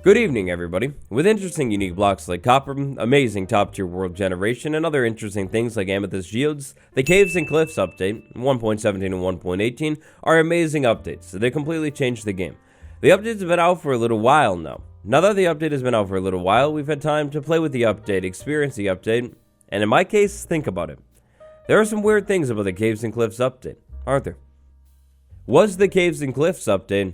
Good evening, everybody. With interesting unique blocks like copper, amazing top-tier world generation, and other interesting things like amethyst geodes, the Caves and Cliffs update, 1.17 and 1.18, are amazing updates. They completely changed the game. The update's been out for a little while now. Now that the update has been out for a little while, we've had time to play with the update, experience the update, and in my case, think about it. There are some weird things about the Caves and Cliffs update, aren't there? Was the Caves and Cliffs update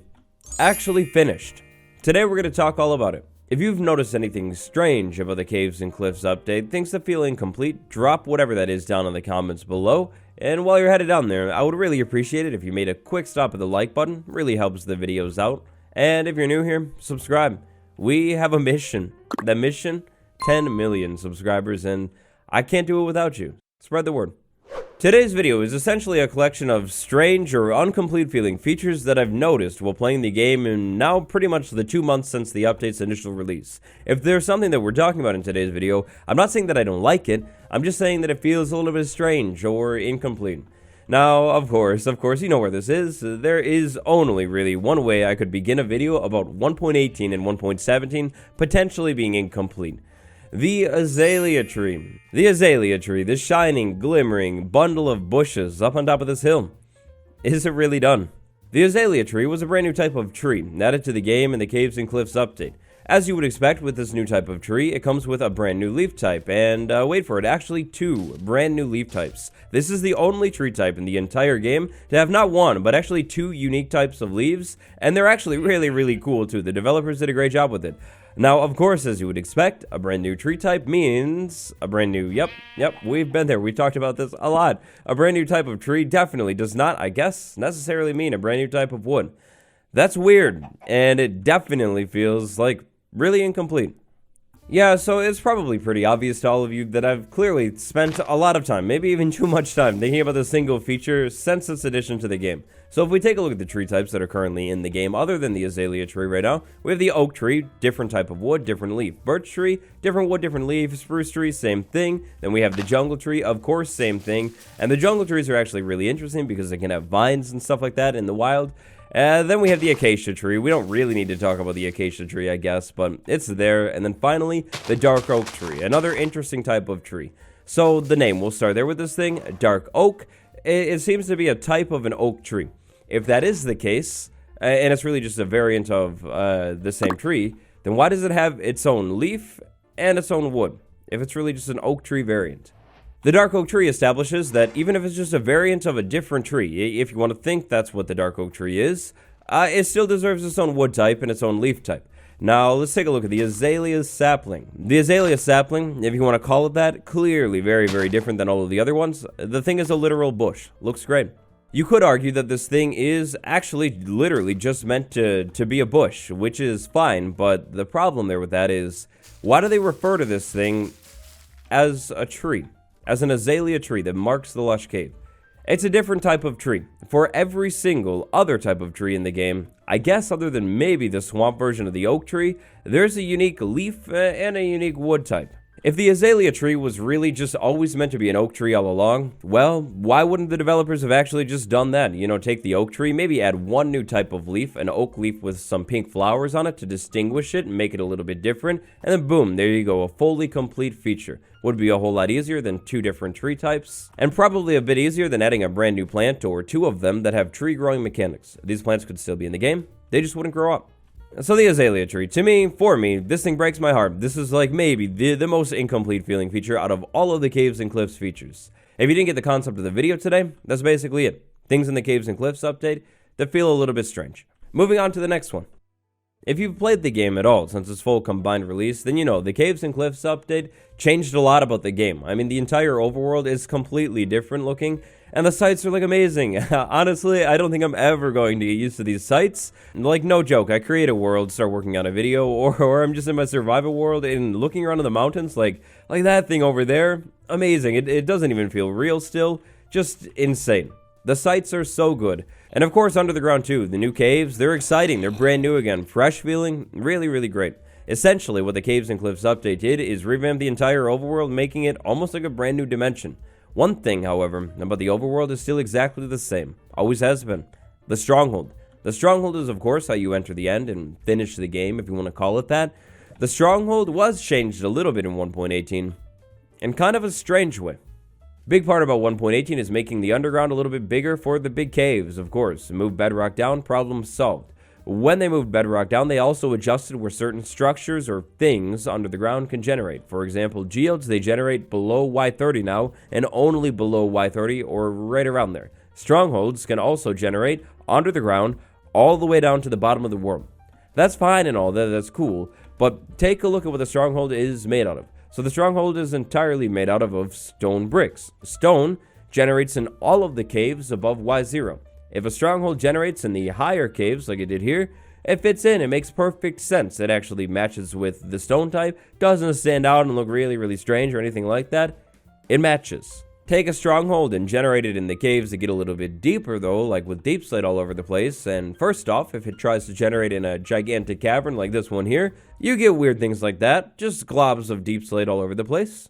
actually finished? Today we're going to talk all about it. If you've noticed anything strange about the Caves and Cliffs update, things that feel incomplete, drop whatever that is down in the comments below. And while you're headed down there, I would really appreciate it if you made a quick stop at the like button. It really helps the videos out. And if you're new here, subscribe. We have a mission. That mission, 10 million subscribers, and I can't do it without you. Spread the word. Today's video is essentially a collection of strange or incomplete feeling features that I've noticed while playing the game in now pretty much the 2 months since the update's initial release. If there's something that we're talking about in today's video, I'm not saying that I don't like it, I'm just saying that it feels a little bit strange or incomplete. Now, of course, you know where this is. There is only really one way I could begin a video about 1.18 and 1.17 potentially being incomplete. The azalea tree. The azalea tree, this shining, glimmering bundle of bushes up on top of this hill. Is it really done? The azalea tree was a brand new type of tree added to the game in the Caves and Cliffs update. As you would expect with this new type of tree, it comes with a brand new leaf type, and wait for it, actually 2 brand new leaf types. This is the only tree type in the entire game to have not 1, but actually 2 unique types of leaves, and they're actually really cool too. The developers did a great job with it. Now, of course, as you would expect, a brand new tree type means a brand new, yep, we've been there, we've talked about this a lot. A brand new type of tree definitely does not, I guess, necessarily mean a brand new type of wood. That's weird, and it definitely feels like really incomplete. Yeah, so it's probably pretty obvious to all of you that I've clearly spent a lot of time, maybe even too much time, thinking about this single feature since its addition to the game. So if we take a look at the tree types that are currently in the game, other than the azalea tree right now, we have the oak tree, different type of wood, different leaf. Birch tree, different wood, different leaf. Spruce tree, same thing. Then we have the jungle tree, of course, same thing. And the jungle trees are actually really interesting because they can have vines and stuff like that in the wild. Then we have the acacia tree. We don't really need to talk about the acacia tree, I guess, but it's there. And then finally, the dark oak tree, another interesting type of tree. So the name, we'll start there with this thing, dark oak. It seems to be a type of an oak tree. If that is the case, and it's really just a variant of the same tree, then why does it have its own leaf and its own wood, if it's really just an oak tree variant? The dark oak tree establishes that even if it's just a variant of a different tree, if you want to think that's what the dark oak tree is, it still deserves its own wood type and its own leaf type. Now, let's take a look at the azalea sapling. The azalea sapling, if you want to call it that, clearly very different than all of the other ones. The thing is a literal bush. Looks great. You could argue that this thing is actually literally just meant to be a bush, which is fine, but the problem there with that is, why do they refer to this thing as a tree? As an azalea tree that marks the lush cave. It's a different type of tree. For every single other type of tree in the game, I guess other than maybe the swamp version of the oak tree, there's a unique leaf and a unique wood type. If the azalea tree was really just always meant to be an oak tree all along, well, why wouldn't the developers have actually just done that? You know, take the oak tree, maybe add 1 new type of leaf, an oak leaf with some pink flowers on it to distinguish it and make it a little bit different, and then boom, there you go, a fully complete feature. Would be a whole lot easier than 2 different tree types, and probably a bit easier than adding a brand new plant or 2 of them that have tree growing mechanics. These plants could still be in the game, they just wouldn't grow up. So the azalea tree, for me, this thing breaks my heart. This is like maybe the most incomplete feeling feature out of all of the Caves and Cliffs features. If you didn't get the concept of the video today, that's basically it. Things in the Caves and Cliffs update that feel a little bit strange. Moving on to the next one. If you've played the game at all since its full combined release, then you know the Caves and Cliffs update changed a lot about the game. I mean, the entire overworld is completely different looking, and the sights are like amazing. Honestly, I don't think I'm ever going to get used to these sights. Like, no joke, I create a world, start working on a video, or I'm just in my survival world and looking around in the mountains, like that thing over there, amazing. It doesn't even feel real still, just insane. The sights are so good. And of course, under the ground too, the new caves, they're exciting, they're brand new again, fresh feeling, really great. Essentially, what the Caves and Cliffs update did is revamp the entire overworld, making it almost like a brand new dimension. One thing, however, about the overworld is still exactly the same, always has been, the Stronghold. The Stronghold is, of course, how you enter the end and finish the game, if you want to call it that. The Stronghold was changed a little bit in 1.18, in kind of a strange way. Big part about 1.18 is making the underground a little bit bigger for the big caves, of course. Move bedrock down, problem solved. When they moved bedrock down, they also adjusted where certain structures or things under the ground can generate. For example, geodes, they generate below Y30 now, and only below Y30 or right around there. Strongholds can also generate under the ground all the way down to the bottom of the world. That's fine and all, that's cool, but take a look at what the Stronghold is made out of. So the Stronghold is entirely made out of stone bricks. Stone generates in all of the caves above Y0. If a Stronghold generates in the higher caves, like it did here, it fits in. It makes perfect sense. It actually matches with the stone type. Doesn't stand out and look really, really strange or anything like that. It matches. Take a Stronghold and generate it in the caves to get a little bit deeper, though, like with deep slate all over the place. And first off, if it tries to generate in a gigantic cavern like this one here, you get weird things like that. Just globs of deep slate all over the place.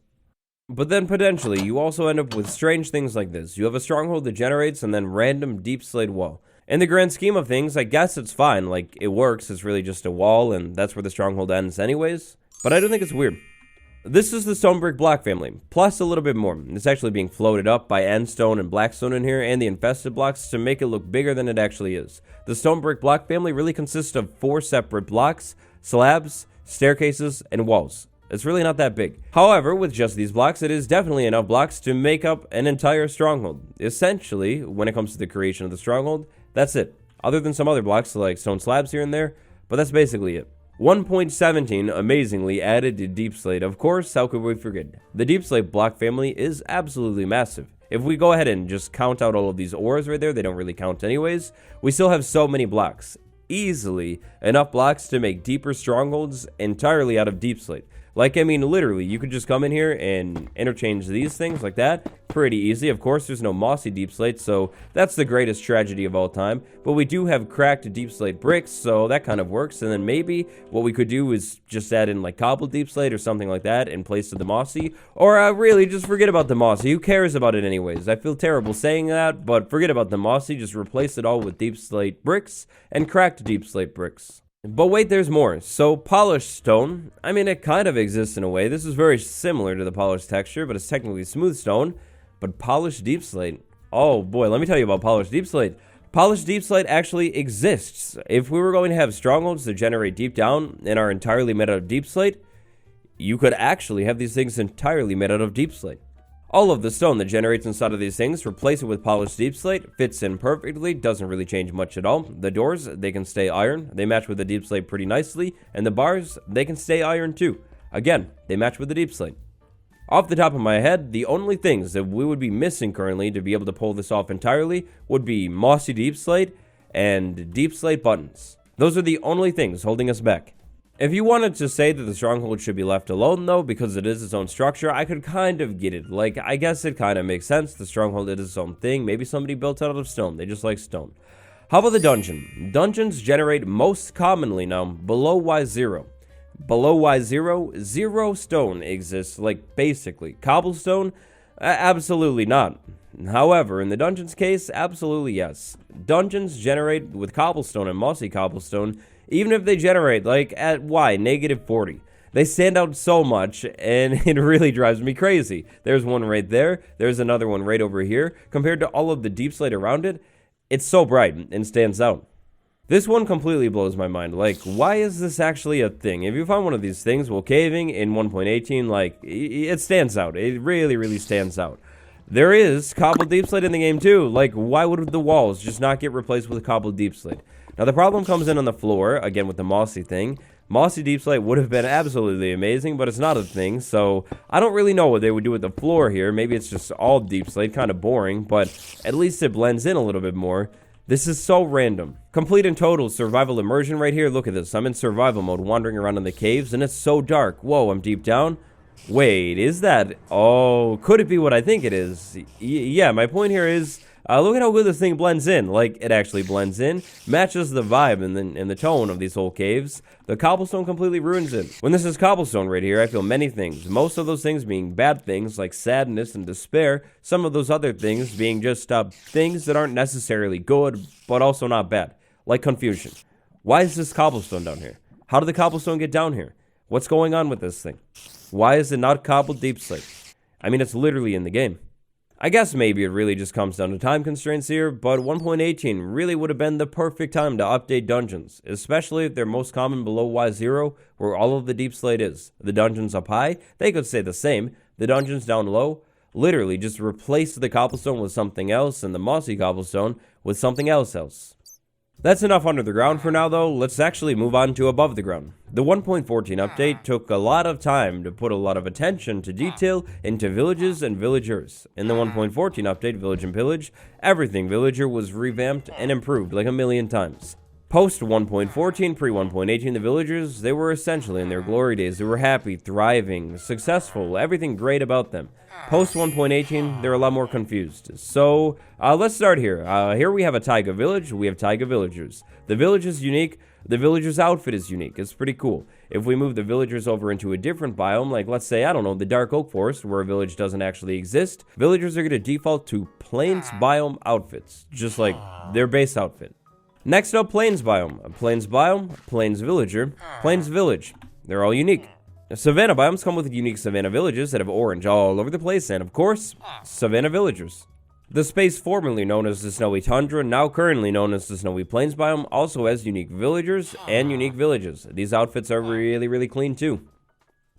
But then potentially, you also end up with strange things like this. You have a Stronghold that generates and then random deep slate wall. In the grand scheme of things, I guess it's fine. Like, it works. It's really just a wall, and that's where the Stronghold ends anyways. But I don't think it's weird. This is the stone brick block family, plus a little bit more. It's actually being floated up by endstone and blackstone in here, and the infested blocks to make it look bigger than it actually is. The stone brick block family really consists of 4 separate blocks, slabs, staircases, and walls. It's really not that big. However, with just these blocks, it is definitely enough blocks to make up an entire Stronghold. Essentially, when it comes to the creation of the Stronghold, that's it. Other than some other blocks like stone slabs here and there, but that's basically it. 1.17 amazingly added to deep slate. Of course, how could we forget? The deep slate block family is absolutely massive. If we go ahead and just count out all of these ores right there, they don't really count anyways, we still have so many blocks. Easily enough blocks to make deeper Strongholds entirely out of deep slate. Like, I mean, literally, you could just come in here and interchange these things like that. Pretty easy. Of course, there's no mossy deep slate, so that's the greatest tragedy of all time. But we do have cracked deep slate bricks, so that kind of works. And then maybe what we could do is just add in, like, cobbled deep slate or something like that in place of the mossy. Or really, just forget about the mossy. Who cares about it anyways? I feel terrible saying that, but forget about the mossy. Just replace it all with deep slate bricks and cracked deep slate bricks. But wait, there's more. So polished stone, I mean, it kind of exists in a way. This is very similar to the polished texture, but it's technically smooth stone. But polished deep slate, oh boy, let me tell you about polished deep slate. Polished deep slate actually exists. If we were going to have Strongholds that generate deep down and are entirely made out of deep slate, you could actually have these things entirely made out of deep slate. All of the stone that generates inside of these things, replace it with polished deep slate, fits in perfectly, doesn't really change much at all. The doors, they can stay iron, they match with the deep slate pretty nicely, and the bars, they can stay iron too. Again, they match with the deep slate. Off the top of my head, the only things that we would be missing currently to be able to pull this off entirely would be mossy deep slate and deep slate buttons. Those are the only things holding us back. If you wanted to say that the Stronghold should be left alone, though, because it is its own structure, I could kind of get it. Like, I guess it kind of makes sense. The Stronghold is its own thing. Maybe somebody built it out of stone. They just like stone. How about the dungeon? Dungeons generate most commonly now below Y0. Below Y0, 0 stone exists, like, basically. Cobblestone? Absolutely not. However, in the dungeon's case, absolutely yes. Dungeons generate with cobblestone and mossy cobblestone, even if they generate, like, at Y, -40. They stand out so much, and it really drives me crazy. There's one right there. There's another one right over here. Compared to all of the deep slate around it, it's so bright and stands out. This one completely blows my mind. Like, why is this actually a thing? If you find one of these things while caving in 1.18, like, it stands out. It really, really stands out. There is cobbled deep slate in the game, too. Like, why would the walls just not get replaced with cobbled deep slate? Now, the problem comes in on the floor, again, with the mossy thing. Mossy deep slate would have been absolutely amazing, but it's not a thing, so I don't really know what they would do with the floor here. Maybe it's just all deep slate, kind of boring, but at least it blends in a little bit more. This is so random. Complete and total survival immersion right here. Look at this. I'm in survival mode, wandering around in the caves, and it's so dark. Whoa, I'm deep down. Wait, is that... Oh, could it be what I think it is? Yeah, my point here is... look at how good this thing blends in. Like, it actually blends in. Matches the vibe and the tone of these whole caves. The cobblestone completely ruins it. When this is cobblestone right here, I feel many things. Most of those things being bad things, like sadness and despair. Some of those other things being just things that aren't necessarily good, but also not bad. like confusion. Why is this cobblestone down here? How did the cobblestone get down here? What's going on with this thing? Why is it not cobbled deep slate? I mean, it's literally in the game. I guess maybe it really just comes down to time constraints here, but 1.18 really would have been the perfect time to update dungeons, especially if they're most common below Y0, where all of the deep slate is. The dungeons up high, they could stay the same. The dungeons down low, literally just replace the cobblestone with something else and the mossy cobblestone with something else. That's enough under the ground for now though, let's actually move on to above the ground. The 1.14 update took a lot of time to put a lot of attention to detail into villages and villagers. In the 1.14 update, Village and Pillage, everything villager was revamped and improved like a million times. Post 1.14, pre 1.18, the villagers, they were essentially in their glory days. They were happy, thriving, successful, everything great about them. Post 1.18, they're a lot more confused. So, let's start here. Here we have a taiga village, we have taiga villagers. The village is unique, the villager's outfit is unique. It's pretty cool. If we move the villagers over into a different biome, like let's say, I don't know, the dark oak forest, where a village doesn't actually exist, villagers are going to default to plains biome outfits, just like their base outfit. Next up, plains biome, plains villager, plains village. They're all unique. Savanna biomes come with unique savanna villages that have orange all over the place, and of course, savanna villagers. The space formerly known as the snowy tundra, now currently known as the snowy plains biome, also has unique villagers and unique villages. These outfits are really clean too.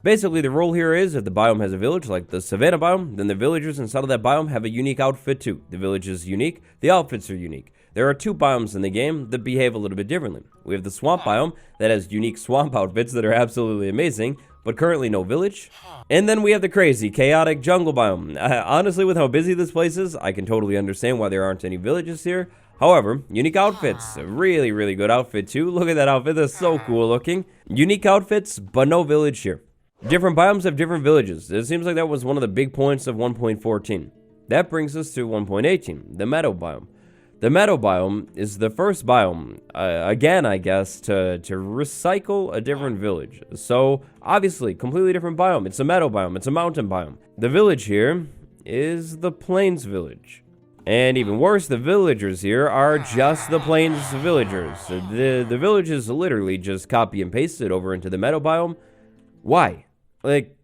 Basically, the rule here is if the biome has a village like the savanna biome, then the villagers inside of that biome have a unique outfit too. The village is unique, the outfits are unique. There are two biomes in the game that behave a little bit differently. We have the swamp biome that has unique swamp outfits that are absolutely amazing, but currently no village. And then we have the crazy, chaotic jungle biome. Honestly, with how busy this place is, I can totally understand why there aren't any villages here. However, unique outfits. A really good outfit too. Look at that outfit, that's so cool looking. Unique outfits, but no village here. Different biomes have different villages. It seems like that was one of the big points of 1.14. That brings us to 1.18, the meadow biome. The meadow biome is the first biome, again, I guess, to recycle a different village. So, obviously, completely different biome. It's a meadow biome. It's a mountain biome. The village here is the plains village. And even worse, the villagers here are just the plains villagers. The village is literally just copy and pasted over into the meadow biome. Why? Like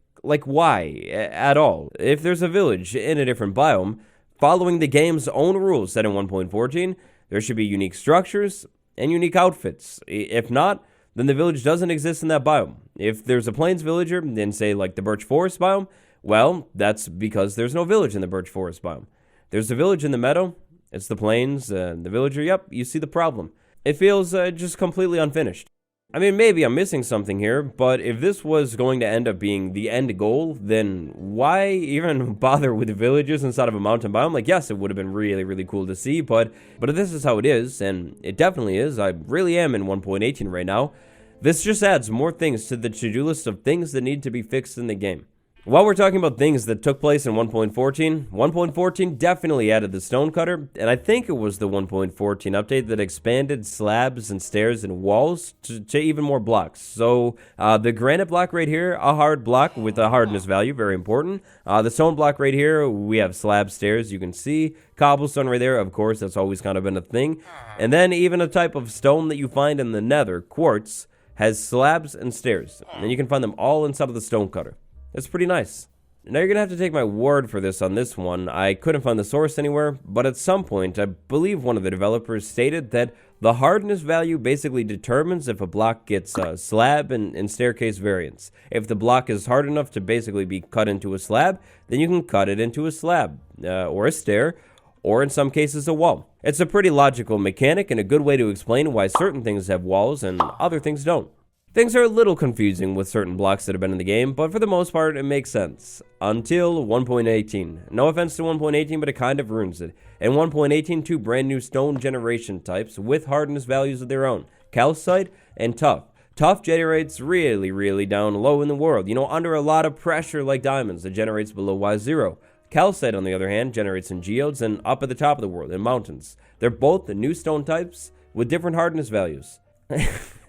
why at all? If there's a village in a different biome, following the game's own rules set in 1.14, there should be unique structures and unique outfits. If not, then the village doesn't exist in that biome. If there's a plains villager in, say, like the birch forest biome, well, that's because there's no village in the birch forest biome. There's a village in the meadow, it's the plains, the villager, yep, you see the problem. It feels just completely unfinished. I mean, maybe I'm missing something here, but if this was going to end up being the end goal, then why even bother with villages inside of a mountain biome? Like, yes, it would have been really cool to see, but if this is how it is, and it definitely is, I really am in 1.18 right now, this just adds more things to the to-do list of things that need to be fixed in the game. While we're talking about things that took place in 1.14, 1.14 definitely added the stonecutter, and I think it was the 1.14 update that expanded slabs and stairs and walls to even more blocks. So the granite block right here, a hard block with a hardness value, very important. The stone block right here, we have slab stairs, you can see. Cobblestone right there, of course, that's always kind of been a thing. And then even a type of stone that you find in the nether, quartz, has slabs and stairs. And you can find them all inside of the stonecutter. That's pretty nice. Now you're going to have to take my word for this on this one. I couldn't find the source anywhere, but at some point, I believe one of the developers stated that the hardness value basically determines if a block gets slab and staircase variants. If the block is hard enough to basically be cut into a slab, then you can cut it into a slab, or a stair, or in some cases a wall. It's a pretty logical mechanic and a good way to explain why certain things have walls and other things don't. Things are a little confusing with certain blocks that have been in the game, but for the most part, it makes sense. Until 1.18. No offense to 1.18, but it kind of ruins it. In 1.18, two brand new stone generation types with hardness values of their own. Calcite and Tough. Tough generates really down low in the world. You know, under a lot of pressure like diamonds, it generates below Y0. Calcite, on the other hand, generates in geodes and up at the top of the world, in mountains. They're both the new stone types with different hardness values.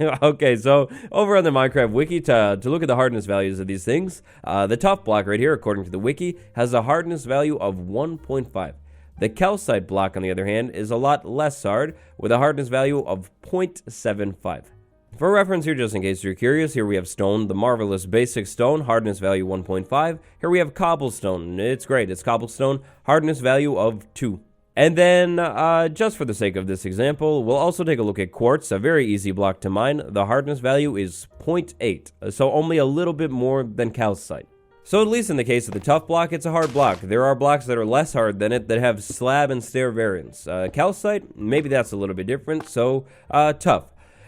Okay, so over on the Minecraft wiki, to look at the hardness values of these things, the tough block right here, according to the wiki, has a hardness value of 1.5. The calcite block, on the other hand, is a lot less hard, with a hardness value of 0.75. For reference here, just in case you're curious, here we have stone, the marvelous basic stone, hardness value 1.5. Here we have cobblestone. It's great. It's cobblestone, hardness value of 2. And then, just for the sake of this example, we'll also take a look at quartz, a very easy block to mine. The hardness value is 0.8, so only a little bit more than calcite. So at least in the case of the tough block, it's a hard block. There are blocks that are less hard than it that have slab and stair variants. Calcite, maybe that's a little bit different, so tough.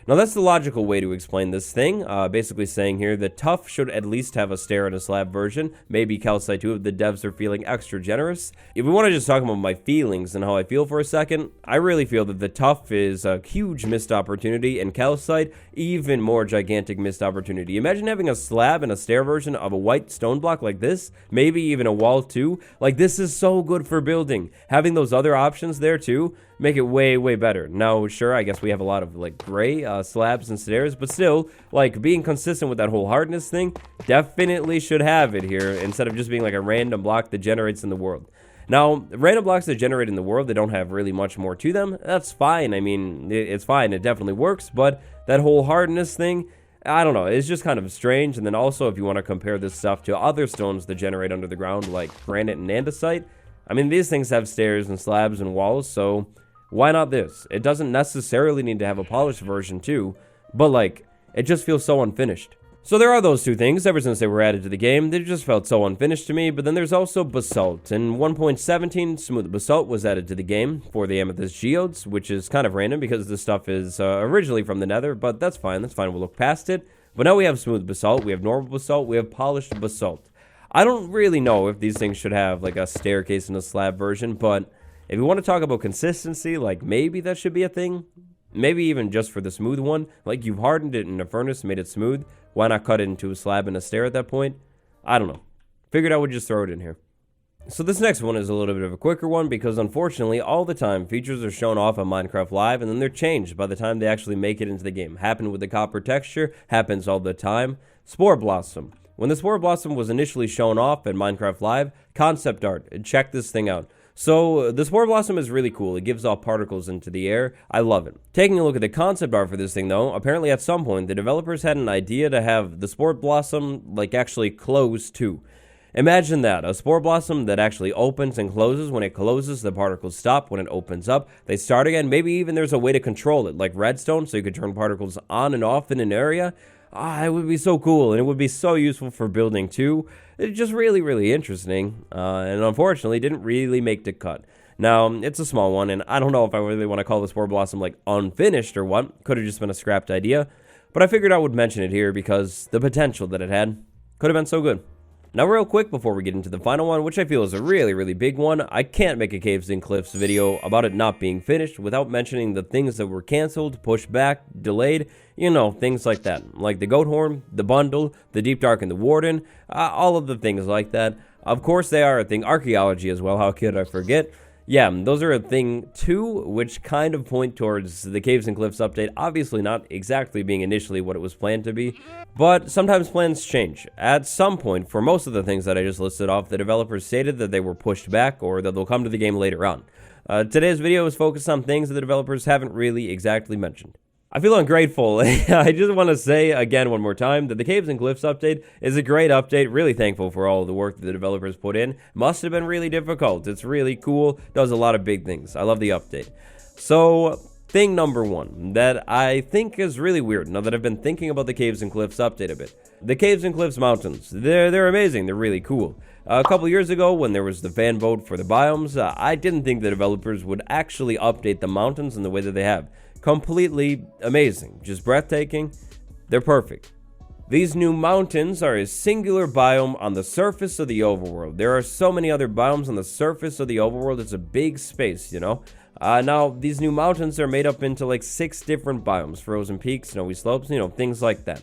Now that's the logical way to explain this thing, basically saying here that tough should at least have a stair and a slab version, maybe calcite too if the devs are feeling extra generous. If we want to just talk about my feelings and how I feel for a second, I really feel that the tough is a huge missed opportunity and calcite even more gigantic missed opportunity. Imagine having a slab and a stair version of a white stone block like this, maybe even a wall too. Like, this is so good for building. Having those other options there too make it way, way better. Now, sure, I guess we have a lot of, like, gray slabs and stairs, but still, like, being consistent with that whole hardness thing definitely should have it here, instead of just being, like, a random block that generates in the world. Now, random blocks that generate in the world, they don't have really much more to them. That's fine. I mean, it's fine. It definitely works, but that whole hardness thing, I don't know, it's just kind of strange. And then also, if you want to compare this stuff to other stones that generate under the ground, like granite and andesite, I mean, these things have stairs and slabs and walls, so why not this? It doesn't necessarily need to have a polished version too, but like, it just feels so unfinished. So there are those two things. Ever since they were added to the game, they just felt so unfinished to me. But then there's also basalt. In 1.17, smooth basalt was added to the game for the amethyst geodes, which is kind of random because this stuff is originally from the nether, but that's fine, we'll look past it. But now we have smooth basalt, we have normal basalt, we have polished basalt. I don't really know if these things should have like a staircase and a slab version, but if you want to talk about consistency, like maybe that should be a thing. Maybe even just for the smooth one. Like, you've hardened it in a furnace, made it smooth. Why not cut it into a slab and a stair at that point? I don't know. Figured I would just throw it in here. So this next one is a little bit of a quicker one because unfortunately all the time features are shown off on Minecraft Live and then they're changed by the time they actually make it into the game. Happened with the copper texture, happens all the time. Spore blossom. When the spore blossom was initially shown off in Minecraft Live, concept art, check this thing out. So, the spore blossom is really cool. It gives off particles into the air. I love it. Taking a look at the concept art for this thing, though, apparently at some point, the developers had an idea to have the spore blossom, like, actually close, too. Imagine that, a spore blossom that actually opens and closes. When it closes, the particles stop. When it opens up, they start again. Maybe even there's a way to control it, like redstone, so you could turn particles on and off in an area. It would be so cool, and it would be so useful for building, too. It's just really, really interesting, and unfortunately didn't really make the cut. Now, it's a small one, and I don't know if I really want to call the spore blossom, like, unfinished or what. Could have just been a scrapped idea, but I figured I would mention it here because the potential that it had could have been so good. Now, real quick, before we get into the final one, which I feel is a really, really big one, I can't make a Caves and Cliffs video about it not being finished without mentioning the things that were canceled, pushed back, delayed, you know, things like that. Like the goat horn, the bundle, the deep dark and the warden, all of the things like that. Of course, they are a thing. Archaeology as well, how could I forget? Yeah, those are a thing too, which kind of point towards the Caves and Cliffs update. Obviously not exactly being initially what it was planned to be, but sometimes plans change. At some point, for most of the things that I just listed off, the developers stated that they were pushed back or that they'll come to the game later on. Today's video is focused on things that the developers haven't really exactly mentioned. I feel ungrateful. I just want to say again one more time that the Caves and Cliffs update is a great update. Really thankful for all of the work that the developers put in. Must have been really difficult. It's really cool. Does a lot of big things. I love the update. So, thing number one that I think is really weird now that I've been thinking about the Caves and Cliffs update a bit. The Caves and Cliffs mountains. They're amazing. They're really cool. A couple years ago when there was the fan vote for the biomes, I didn't think the developers would actually update the mountains in the way that they have. Completely amazing, just breathtaking. They're perfect. These new mountains are a singular biome on the surface of the overworld. There are so many other biomes on the surface of the overworld. It's a big space, you know. Now, these new mountains are made up into like 6 different biomes. Frozen peaks, snowy slopes, you know, things like that.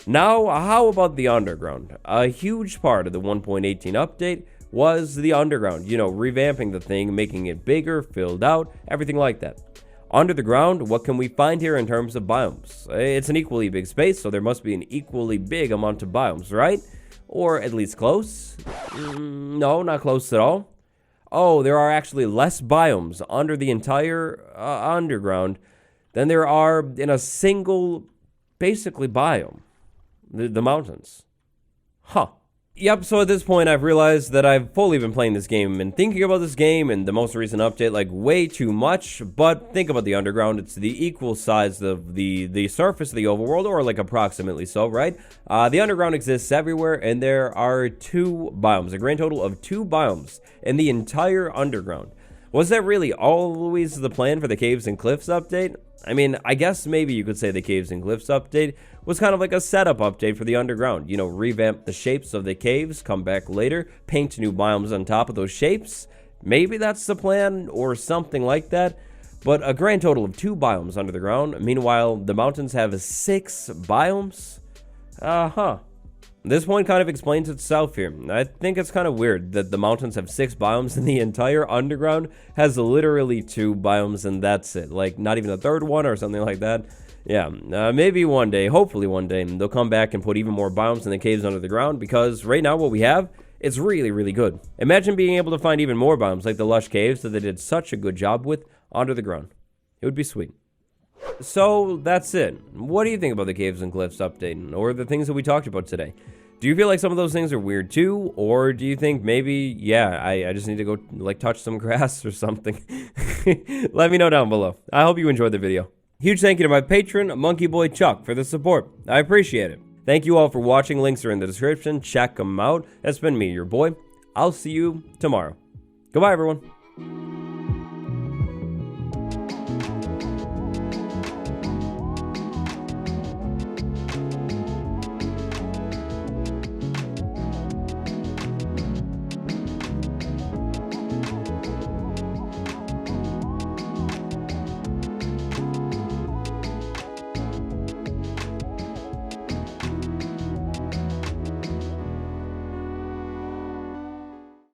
Now, how about the underground? A huge part of the 1.18 update was the underground. You know, revamping the thing, making it bigger, filled out, everything like that. Under the ground, what can we find here in terms of biomes? It's an equally big space, so there must be an equally big amount of biomes, right? Or at least close? No, not close at all. oh, there are actually less biomes under the entire underground than there are in a single, basically, biome, the mountains. Huh. Yep, so at this point, I've realized that I've fully been playing this game and thinking about this game and the most recent update, like, way too much. But think about the underground. It's the equal size of the surface of the overworld, or, like, approximately so, right? The underground exists everywhere, and there are 2 biomes, a grand total of 2 biomes in the entire underground. Was that really always the plan for the Caves and Cliffs update? I mean, I guess maybe you could say the Caves and Cliffs update was kind of like a setup update for the underground. You know, revamp the shapes of the caves, come back later, paint new biomes on top of those shapes. Maybe that's the plan, or something like that. But a grand total of 2 biomes under the ground. Meanwhile, the mountains have 6 biomes? This point kind of explains itself here. I think it's kind of weird that the mountains have 6 biomes and the entire underground has literally 2 biomes and that's it. Like, not even a third one or something like that. Yeah, maybe one day, hopefully one day, they'll come back and put even more biomes in the caves under the ground, because right now what we have, it's really, really good. Imagine being able to find even more biomes like the lush caves that they did such a good job with under the ground. It would be sweet. So, that's it. What do you think about the Caves and Cliffs update, or the things that we talked about today? Do you feel like some of those things are weird too, or do you think maybe, yeah, I just need to go, like, touch some grass or something? Let me know down below. I hope you enjoyed the video. Huge thank you to my patron, Monkey Boy Chuck, for the support. I appreciate it. Thank you all for watching. Links are in the description. Check them out. That's been me, your boy. I'll see you tomorrow. Goodbye, everyone.